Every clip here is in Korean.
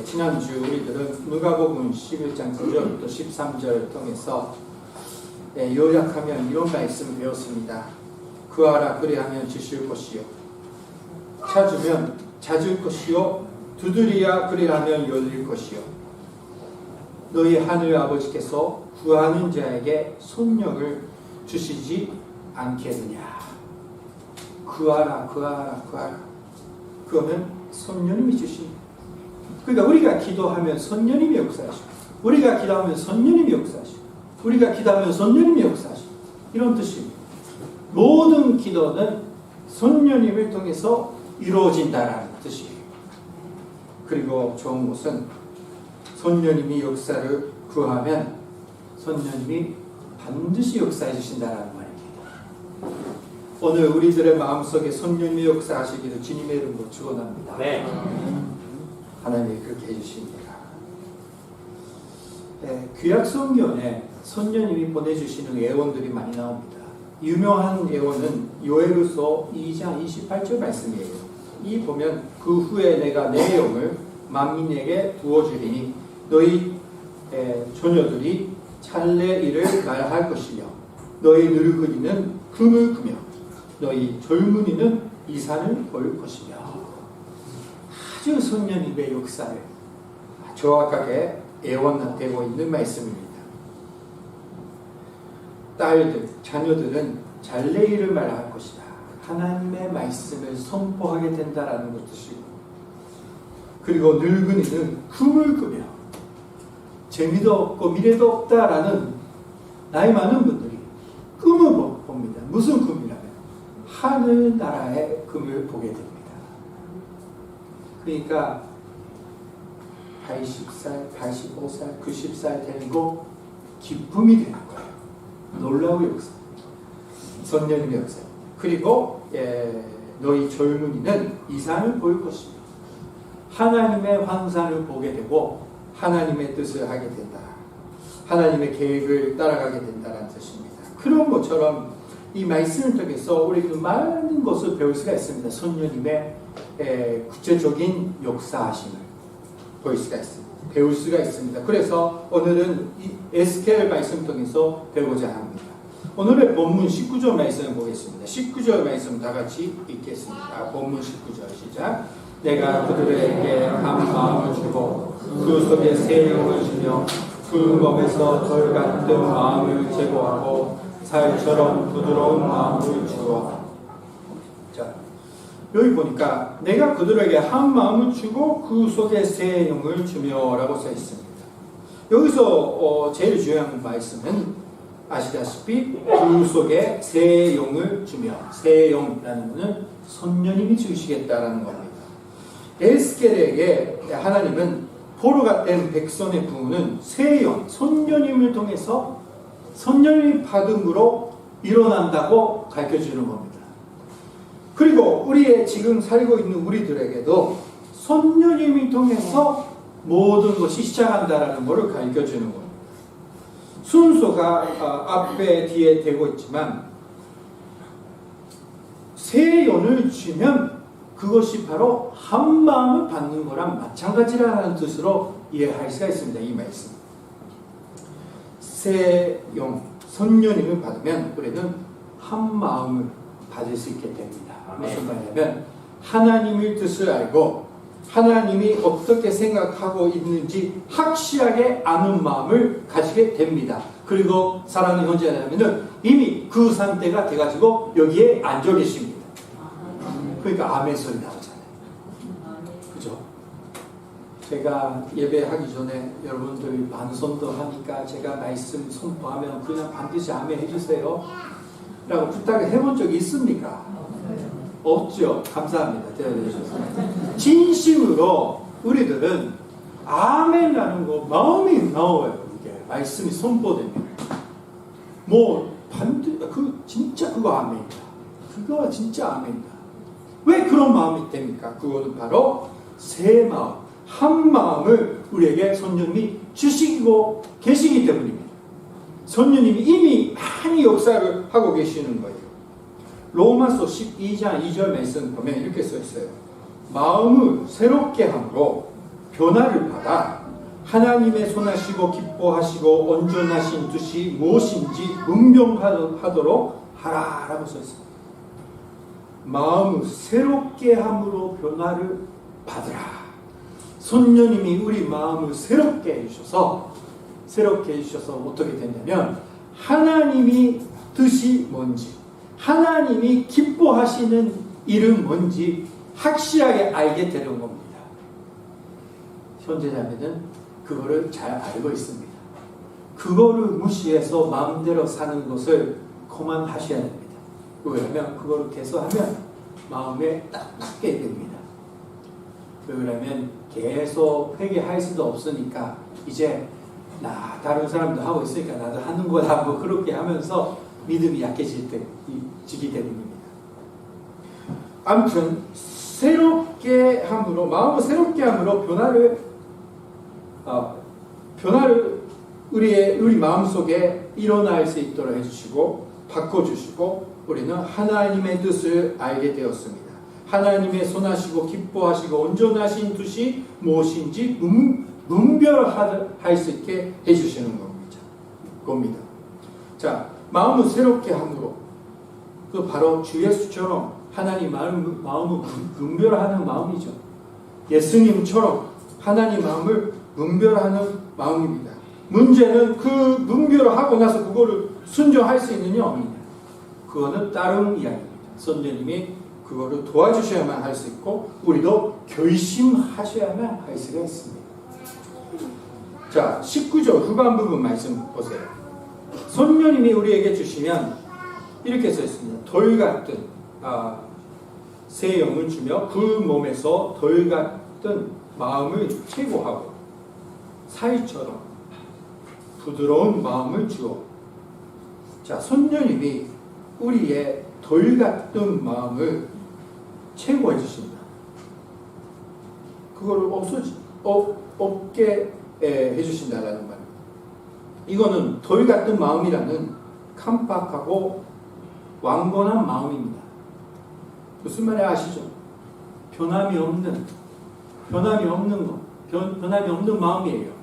지난주 우리들은 누가복음 11장 9절부터 13절을 통해서 요약하면 이런 말씀을 배웠습니다. 구하라 그리하면 주실 것이요 찾으면 찾을 것이요 두드리야 그리하면 열릴 것이요 너희 하늘 아버지께서 구하는 자에게 손력을 주시지 않겠느냐. 구하라 구하라 구하라. 그러면 성령님이 주십니다. 그러니까 우리가 기도하면 성령님이 역사하시고, 우리가 기도하면 성령님이 역사하시고, 우리가 기도하면 성령님이 역사하시고, 이런 뜻입니다. 모든 기도는 성령님을 통해서 이루어진다라는 뜻이에요. 그리고 좋은 것은 성령님이 역사를 구하면 성령님이 반드시 역사해 주신다라는 말입니다. 오늘 우리들의 마음속에 성령님이 역사하시기를 주님의 이름으로 축원합니다. 네. 하나님이 그렇게 해주십니다. 구약 성경에 성령님이 보내주시는 예언들이 많이 나옵니다. 유명한 예언은 요엘후서 2장 28절 말씀이에요. 이 보면 그 후에 내가 내 영을 만민에게 부어주리니 너희 자녀들이 찰레이를 말할 것이며 너희 늙은이는 금을 꾸며 너희 젊은이는 이산을 볼 것이며. 아주 성령님의 역사를 정확하게 예언되고 있는 말씀입니다. 딸들, 자녀들은 잘레이를 말할 것이다. 하나님의 말씀을 선포하게 된다라는 것이고, 그리고 늙은이는 금을 꾸며 재미도 없고 미래도 없다라는 나이 많은 분들이 금을 봅니다. 무슨 금이라면 하늘나라의 금을 보게 됩니다. 그러니까 80살, 85살, 90살 되는 거 기쁨이 되는 거예요. 놀라운 역사. 성령님의 역사. 그리고 너희 젊은이는 이산을 볼 것이며 하나님의 환상을 보게 되고 하나님의 뜻을 하게 된다. 하나님의 계획을 따라가게 된다는 뜻입니다. 그런 것처럼 이 말씀을 통해서 우리는 많은 것을 배울 수가 있습니다. 성령님의 구체적인 역사하심을 볼 수가 있습니다. 배울 수가 있습니다. 그래서 오늘은 이 에스겔 말씀 통해서 배우고자 합니다. 오늘의 본문 19절 말씀을 보겠습니다. 19절 말씀 다 같이 읽겠습니다. 본문 19절 시작. 내가 그들에게 한 마음을 주고 그 속에 새 영을 주며 그 몸에서 돌 같은 마음을 제거하고 살처럼 부드러운 마음을 주어. 자, 여기 보니까 내가 그들에게 한 마음을 주고 그 속에 새 영을 주며 라고 써 있습니다. 여기서 제일 중요한 말씀은 아시다시피 그 속에 새 영을 주며, 새 영이라는 것은 성령님이 주시겠다라는 겁니다. 에스겔에게 하나님은 포로가 된 백성의 부흥은 새 영, 성령님을 통해서 성령이 받음으로 일어난다고 가르쳐주는 겁니다. 그리고 우리의 지금 살고 있는 우리들에게도 성령님을 통해서 모든 것이 시작한다라는 것을 가르쳐주는 겁니다. 순서가 앞에 뒤에 되고 있지만 새 영을 주면 그것이 바로 한 마음을 받는 거랑 마찬가지라는 뜻으로 이해할 수가 있습니다. 이 말씀. 새 영, 성령님을 받으면 우리는 한 마음을 받을 수 있게 됩니다. 무슨 말이냐면 하나님의 뜻을 알고 하나님이 어떻게 생각하고 있는지 확실하게 아는 마음을 가지게 됩니다. 그리고 사랑하는 형제자매는 이미 그 상태가 돼가지고 여기에 앉아 계십니다. 그러니까 아멘 소리 나오잖아요. 그죠? 제가 예배하기 전에 여러분들이 반손도 하니까 제가 말씀 선포하면 그냥 반드시 아멘 해주세요 라고 부탁을 해본 적이 있습니까? 없죠. 감사합니다. 대답해주셔서. 진심으로 우리들은 아멘이라는 거 마음이 나와요. 이게 말씀이 선포되면 진짜 그거 아멘이다. 그거 진짜 아멘이다. 왜 그런 마음이 됩니까? 그거는 바로 새 마음, 한 마음을 우리에게 성령님이 주시고 계시기 때문입니다. 성령님이 이미 많이 역사를 하고 계시는 거예요. 로마서 12장 2절 말씀 보면 이렇게 써 있어요. 마음을 새롭게 함으로 변화를 받아 하나님의 손하시고 기뻐하시고 온전하신 뜻이 무엇인지 분명하도록 하라라고 써 있습니다. 마음을 새롭게 함으로 변화를 받으라. 선녀님이 우리 마음을 새롭게 해주셔서 어떻게 됐냐면 하나님이 뜻이 뭔지, 하나님이 기뻐하시는 일은 뭔지 확실하게 알게 되는 겁니다. 현재자매는 그거를 잘 알고 있습니다. 그거를 무시해서 마음대로 사는 것을 그만하셔야 됩니다. 왜냐하면 그거를 계속 하면 마음에 딱 맞게 됩니다. 왜냐하면 계속 회개할 수도 없으니까 이제 나 다른 사람도 하고 있으니까 나도 하는 거다 뭐 그렇게 하면서 믿음이 약해지게 되는 겁니다. 아무튼 새롭게 함으로 마음을 새롭게 함으로 변화를 우리 마음속에 일어날 수 있도록 해주시고 바꿔주시고 우리는 하나님의 뜻을 알게 되었습니다. 하나님의 선하시고 기뻐하시고 온전하신 뜻이 무엇인지 분별할 수 있게 해주시는 겁니다. 자, 마음을 새롭게 함으로 그 바로 주 예수처럼 하나님 마음을 분별하는 마음이죠. 예수님처럼 하나님 마음을 분별하는 마음입니다. 문제는 그 분별을 하고 나서 그거를 순종할 수 있느냐 없느냐. 그거는 다른 이야기입니다. 선생님이 그거를 도와주셔야만 할 수 있고 우리도 결심하셔야만 할 수가 있습니다. 자, 19절 후반 부분 말씀 보세요. 선녀님이 우리에게 주시면 이렇게 써 있습니다. 돌 같은 새 영을 주며 그 몸에서 돌 같은 마음을 제거하고 살처럼 부드러운 마음을 주어. 자, 선녀님이 우리의 돌 같은 마음을 제거해 주십니다. 그거를 없게 해주신다라는 말. 이거는 돌 같은 마음이라는 깜빡하고 완고한 마음입니다. 무슨 말인지 아시죠? 변함이 없는 마음이에요.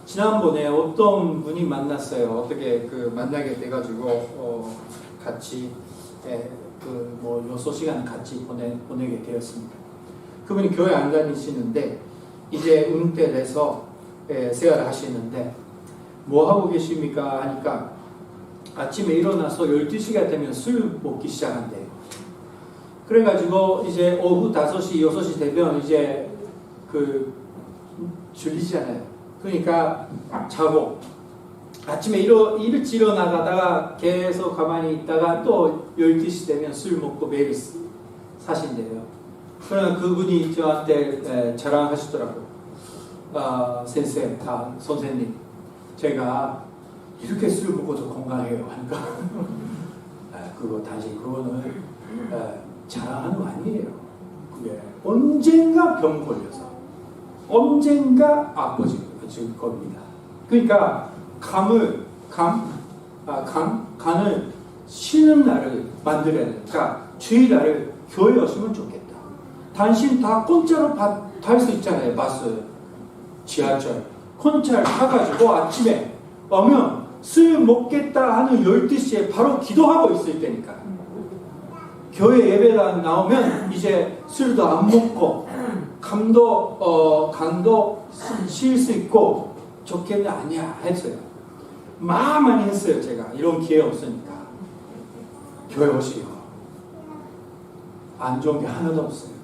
지난번에 어떤 분이 만났어요. 어떻게 만나게 돼가지고 같이 6시간 같이 보내게 되었습니다. 그분이 교회 안 다니시는데 이제 은퇴돼서 생활을 하시는데 뭐 하고 계십니까? 하니까 아침에 일어나서 12시가 되면 술 먹기 시작한대요. 그래가지고 이제 오후 5시, 6시 되면 이제 졸리잖아요. 그러니까 자고 아침에 일찍 일어나가다가 계속 가만히 있다가 또 12시 되면 술 먹고 매일 사신대요. 그러나 그분이 저한테 자랑하시더라고요. 선생님, 제가 이렇게 술 먹어도 건강해요. 하니까 그거는 자랑하는 거 아니에요. 그게 언젠가 병 걸려서 언젠가 아파질 겁니다. 그러니까 간을 쉬는 날을 만들어야 되니까 주일날을 교회 오시면 좋겠다. 당신 다 공짜로 탈 수 있잖아요. 버스, 지하철. 공짜를 타가지고 아침에 오면 술 먹겠다 하는 12시에 바로 기도하고 있을 때니까. 교회 예배가 나오면 이제 술도 안 먹고 간도 쉴 수 있고 좋겠냐 아니야 했어요. 많이 했어요. 제가 이런 기회 없으니까. 교회 오시고 안 좋은 게 하나도 없어요.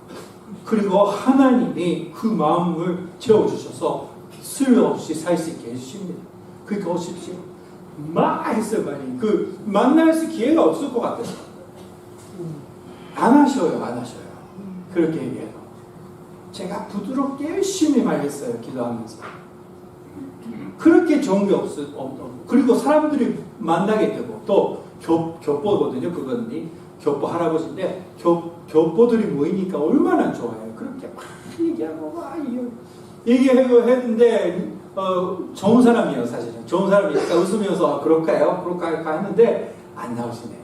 그리고 하나님이 그 마음을 채워주셔서 술 없이 살 수 있게 해주십니다. 그러니까 오십시오. 했어요. 많이. 만날 수 기회가 없을 것 같아요. 안 하셔요. 그렇게 얘기해요. 제가 부드럽게 열심히 말했어요. 기도하면서. 그렇게 좋은 게 없고 그리고 사람들이 만나게 되고 또 교포거든요. 그분이 교포 할아버지인데 교포들이 모이니까 얼마나 좋아요. 그렇게 막 얘기하고 얘기하고 했는데 좋은 사람이에요. 사실은 좋은 사람이니까 웃으면서 그럴까요 했는데 안 나오시네요.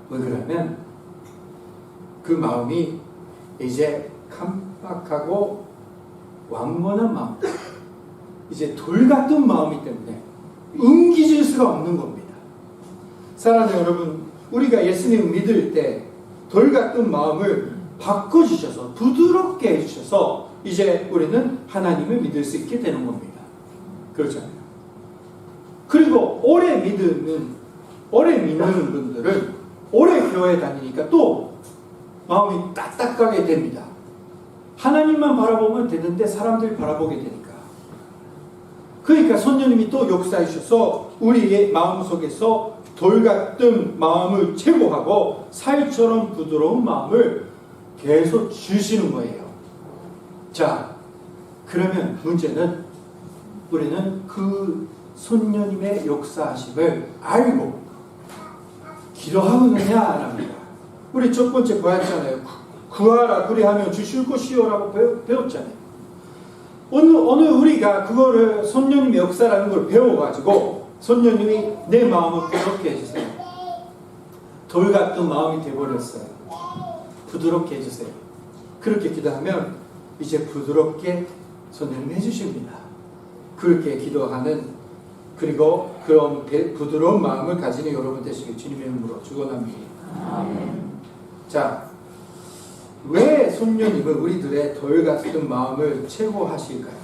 왜 그러면 그 마음이 이제 깜빡하고 완고한 마음, 이제 돌 같은 마음이기 때문에 옮기질 수가 없는 겁니다. 사랑하는 여러분, 우리가 예수님을 믿을 때 돌 같은 마음을 바꿔주셔서 부드럽게 해주셔서 이제 우리는 하나님을 믿을 수 있게 되는 겁니다. 그렇잖아요. 그리고 오래 믿는 분들은 오래 교회 다니니까 또 마음이 딱딱하게 됩니다. 하나님만 바라보면 되는데 사람들이 바라보게 되니까. 그러니까 성령님이 또 역사해 주셔서 우리의 마음속에서 돌 같은 마음을 제거하고 살처럼 부드러운 마음을 계속 주시는 거예요. 자, 그러면 문제는 우리는 그 성령님의 역사하심을 알고 기도하느냐랍니다. 우리 첫 번째 보았잖아요. 구하라 그리하면 주실 것이요라고 배웠잖아요. 오늘 우리가 그거를 성령님의 역사라는 걸 배워가지고 성령님이 내 마음을 부드럽게 해주세요. 돌 같은 마음이 되어버렸어요. 부드럽게 해주세요. 그렇게 기도하면 이제 부드럽게 성령님이 해주십니다. 그렇게 기도하는, 그리고 그런 부드러운 마음을 가지는 여러분 되시길 주님의 이름으로 축원합니다. 자, 왜 성령님은 우리들의 돌 같은 마음을 채워하실까요?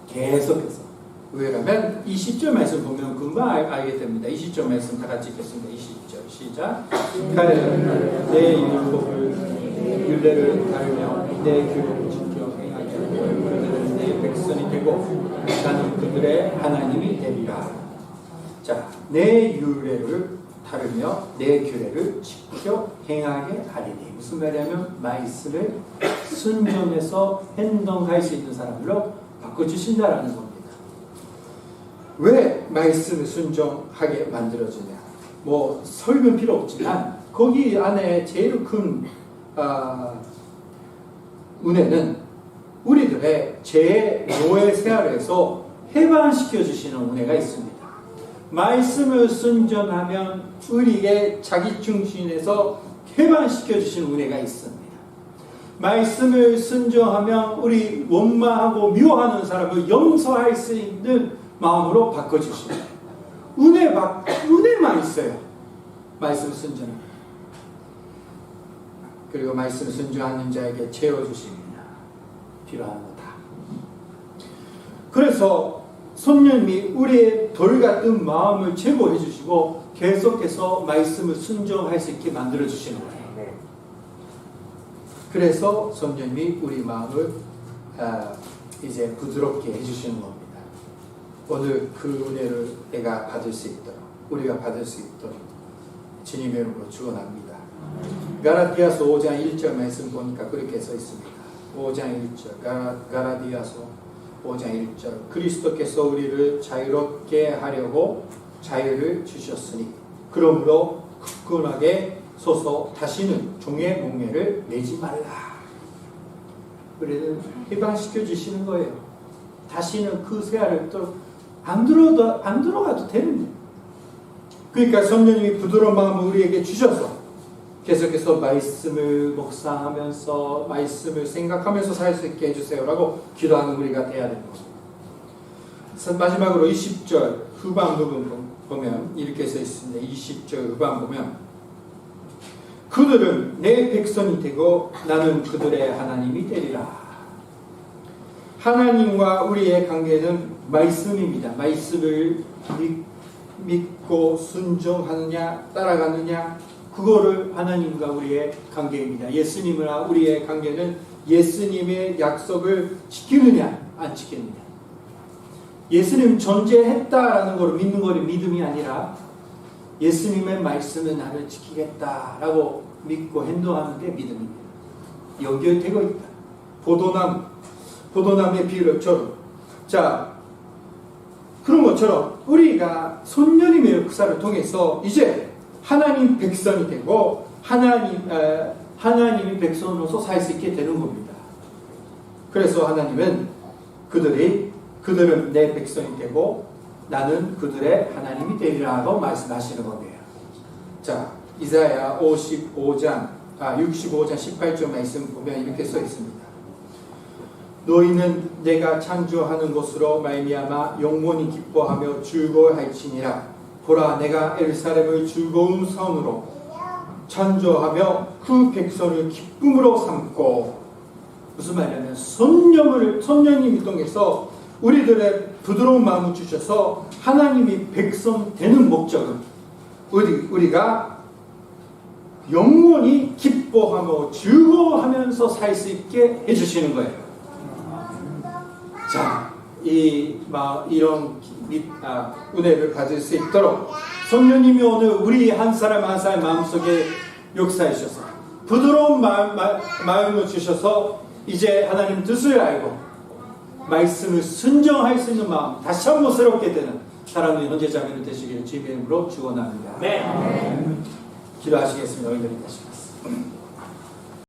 계속해서. 왜냐면 20절 말씀 보면 금방 알게 됩니다. 20절 말씀 다 같이 읽겠습니다. 20절 시작. 가르는 내 율례를 따르며 내 규례를 지켜 행하게 하고 그들은 내 백성이 되고 나는 그들의 하나님이 되리라. 자, 내 율례를 따르며 내 규례를 지켜 행하게 하리니. 무슨 말이냐면 말씀을 순종해서 행동할 수 있는 사람으로 바꿔주신다라는 겁니다. 왜 말씀을 순종하게 만들어주냐? 뭐 설명 필요 없지만 거기 안에 제일 큰 은혜는 우리들의 죄 노예 생활에서 해방시켜 주시는 은혜가 있습니다. 말씀을 순종하면 우리의 자기 중심에서 해방시켜 주시는 은혜가 있습니다. 말씀을 순종하면 우리 원망하고 미워하는 사람을 용서할 수 있는 마음으로 바꿔주십니다. 은혜만 있어요. 말씀 순종은. 그리고 말씀 순종하는 자에게 채워주십니다. 필요한 거 다. 그래서 성령님이 우리의 돌 같은 마음을 제거해 주시고 계속해서 말씀을 순종할 수 있게 만들어 주시는 거예요. 그래서 성령님이 우리 마음을 이제 부드럽게 해주시는 겁니다. 오늘 그 은혜를 내가 받을 수 있도록, 우리가 받을 수 있도록 주님의 이름으로 축원합니다. 가라디아서 5장 1절 말씀 보니까 그렇게 써 있습니다. 5장 1절 가라디아서 5장 1절 그리스도께서 우리를 자유롭게 하려고 자유를 주셨으니 그러므로 굳건하게 서서 다시는 종의 몽매를 내지 말라. 우리를 해방시켜 주시는 거예요. 다시는 그 세아를 또 안 들어가도 되는데. 그러니까 성령님이 부드러운 마음을 우리에게 주셔서 계속해서 말씀을 묵상하면서 말씀을 생각하면서 살 수 있게 해주세요라고 기도하는 우리가 돼야 되는 겁니다. 마지막으로 20절 후반 부분 보면 이렇게 써 있습니다. 20절 후반 보면 그들은 내 백성이 되고 나는 그들의 하나님이 되리라. 하나님과 우리의 관계는 말씀입니다. 말씀을 믿고 순종하느냐 따라가느냐, 그거를 하나님과 우리의 관계입니다. 예수님과 우리의 관계는 예수님의 약속을 지키느냐 안 지키느냐. 예수님 존재했다라는 걸 믿는 것이 믿음이 아니라 예수님의 말씀은 나를 지키겠다라고 믿고 행동하는 게 믿음입니다. 연결되고 있다. 포도남의 비유처럼. 자, 그런 것처럼 우리가 성령님의 역사를 통해서 이제 하나님 백성이 되고 하나님의 백성으로서 살 수 있게 되는 겁니다. 그래서 하나님은 그들은 내 백성이 되고 나는 그들의 하나님이 되리라고 말씀하시는 거예요. 자, 이사야 65장 18절 말씀 보면 이렇게 써 있습니다. 너희는 내가 창조하는 것으로 말미암아 영원히 기뻐하며 즐거워할지니라. 보라, 내가 에루살렘을 즐거운 성으로 창조하며 그 백성을 기쁨으로 삼고. 무슨 말이냐면 성령님을 통해서 우리들의 부드러운 마음을 주셔서 하나님이 백성 되는 목적은 우리가 영원히 기뻐하며 즐거워하면서 살 수 있게 해주시는 거예요. 자, 이런 은혜를 가질 수 있도록 성령님이 오늘 우리 한 사람 한 사람 마음속에 역사해 주셔서 부드러운 마음을 주셔서 이제 하나님 뜻을 알고 말씀을 순종할 수 있는 마음, 다시 한번 새롭게 되는 사랑하는 형제 자매들 되시기를 주님의 이름으로 축원합니다. 네. 기도하시겠습니다. 여기까지 하시겠습니다.